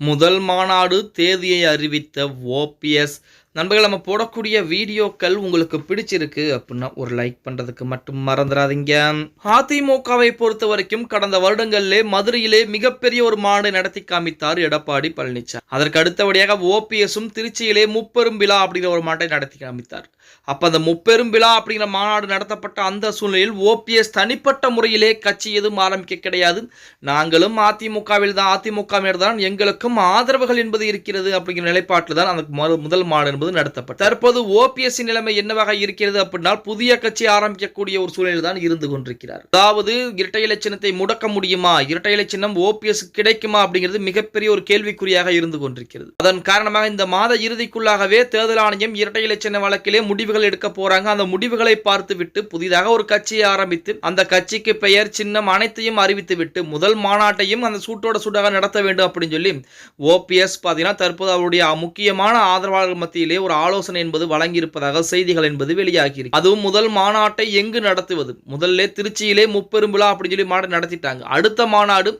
முதல் மாநாடு தேதியை அறிவித்த ஓபிஎஸ். நண்பர்கள், நம்ம போடக்கூடிய வீடியோக்கள் உங்களுக்கு பிடிச்சிருக்கு அப்படின்னா ஒரு லைக் பண்றதுக்கு மட்டும் மறந்துடாதீங்க. அதிமுகவை பொறுத்த வரைக்கும் கடந்த வருடங்களிலே மதுரையிலே மிகப்பெரிய ஒரு மாநாடு நடத்தி காமித்தார் எடப்பாடி பழனிசாமி. அதற்கு அடுத்தபடியாக ஓபிஎஸும் திருச்சியிலே முப்பெரும் விழா அப்படிங்கிற ஒரு மாநாட்டை நடத்தி காமித்தார். அப்ப அந்த முப்பெரும் விழா அப்படிங்கிற மாநாடு நடத்தப்பட்ட அந்த சூழ்நிலையில் ஓபிஎஸ் தனிப்பட்ட முறையிலே கட்சி எதுவும் ஆரம்பிக்க கிடையாது, நாங்களும் அதிமுகவில் தான், அதிமுகவினர் தான், எங்களுக்கும் ஆதரவுகள் என்பது இருக்கிறது அப்படிங்கிற நிலைப்பாட்டில் தான் அந்த முதல் மாநாடு என்பது நடத்தப்பட்டது. தற்போது ஓபிஎஸ் நிலைமை என்னவாக இருக்கிறது அப்படின்னா புதிய கட்சி ஆரம்பிக்கக்கூடிய ஒரு சூழலில் தான் இருந்து கொண்டிருக்கிறார். அதாவது இரட்டை இலை சின்னத்தை முடக்க முடியுமா, இரட்டை இலை சின்னம் ஓபிஎஸ் கிடைக்குமா அப்படிங்கிறது மிகப்பெரிய ஒரு கேள்விக்குறியாக இருந்து கொண்டிருக்கிறது. அதன் காரணமாக இந்த மாத இறுதிக்குள்ளாகவே தேர்தல் ஆணையம் இரட்டை இலை சின்ன வழக்கிலே முடிவுகள் எடுக்க போறாங்க. அந்த முடிவுகளை பார்த்து விட்டு புதிதாக ஒரு கட்சியை ஆரம்பித்து அந்த கட்சிக்கு பெயர், சின்னம் அனைத்தையும் அறிவித்து விட்டு முதல் மாநாட்டையும் அந்த சூட்டோட சூடாக நடத்த வேண்டும் அப்படின்னு சொல்லி ஓபிஎஸ் பார்த்தீங்கன்னா தற்போது அவருடைய முக்கியமான ஆதரவாளர்கள் மத்தியிலே ஒரு ஆலோசனை என்பது வழங்கியிருப்பதாக செய்திகள் என்பது வெளியாகி இருக்கு. அதுவும் முதல் மாநாட்டை எங்கு நடத்துவது, முதல்ல திருச்சியிலே முப்பெரும் விழா அப்படின்னு சொல்லி மாநாடு நடத்திட்டாங்க. அடுத்த மாநாடு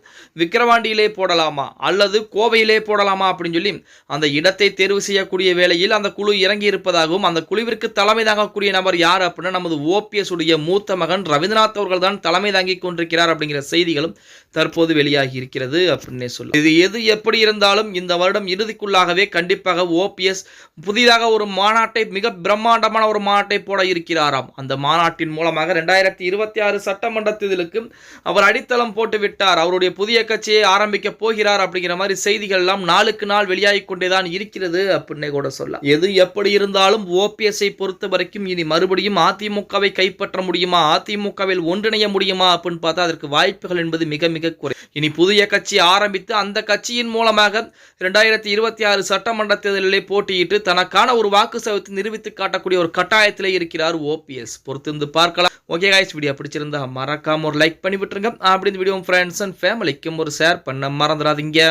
விக்கிரவாண்டியிலே போடலாமா அல்லது கோவையிலே போடலாமா அப்படின்னு சொல்லி அந்த இடத்தை தேர்வு செய்யக்கூடிய வேளையில் அந்த குழு இறங்கி இருப்பதாகவும் அந்த குழுவிற்கு தலைமை தாங்கக்கூடிய நபர் யார் அப்படின்னா நமது ஓபிஎஸ் உடைய மூத்த மகன் ரவீந்திரநாத் அவர்கள் தான் தலைமை தாங்கிக் கொண்டிருக்கிறார் அப்படிங்கிற செய்திகளும் தற்போது வெளியாகி இருக்கிறது அப்படின்னே சொல்லும். இது எது எப்படி இருந்தாலும் இந்த வருடம் இறுதிக்குள்ளாகவே கண்டிப்பாக ஓபிஎஸ் புதிதாக ஒரு மாநாட்டை, மிக பிரம்மாண்டமான ஒரு மாநாட்டை போட இருக்கிறாராம். அந்த மாநாட்டின் மூலமாக 2026 சட்டமன்ற தேர்தலுக்கு அவர் அடித்தளம் போட்டு விட்டார், அவருடைய புதிய கட்சியை ஆரம்பிக்க போகிறார் அப்படிங்கிற மாதிரி செய்திகள் எல்லாம் நாளுக்கு நாள் வெளியாகி கொண்டேதான் இருக்கிறது அப்படின்னே கூட சொல்லலாம். எது எப்படி இருந்தாலும் ஓபிஎஸ்ஐ பொறுத்த வரைக்கும் இனி மறுபடியும் அதிமுகவை கைப்பற்ற முடியுமா, அதிமுகவில் ஒன்றிணைய முடியுமா அப்படின்னு பார்த்தா அதற்கு வாய்ப்புகள் என்பது மிக மிக குறை. இனி புதிய கட்சி ஆரம்பித்து அந்த கட்சியின் மூலமாக 2026 சட்டமன்ற தேர்தலிலே போட்டியிட்டு தனக்கான ஒரு வாக்கு சதவீதத்தை நிரூபித்து காட்டக்கூடிய ஒரு கட்டாயத்திலே இருக்கிறார் ஓபிஎஸ். பொறுத்திருந்து பார்க்கலாம். ஓகே गाइस, வீடியோ பிடிச்சிருந்தா மறக்காம ஒரு லைக் பண்ணி விட்டுருங்க. அப்படி இந்த வீடியோ ஃப்ரெண்ட்ஸ் அண்ட் ஃபேமிலிக்கும் ஒரு ஷேர் பண்ண மறந்துடாதீங்க.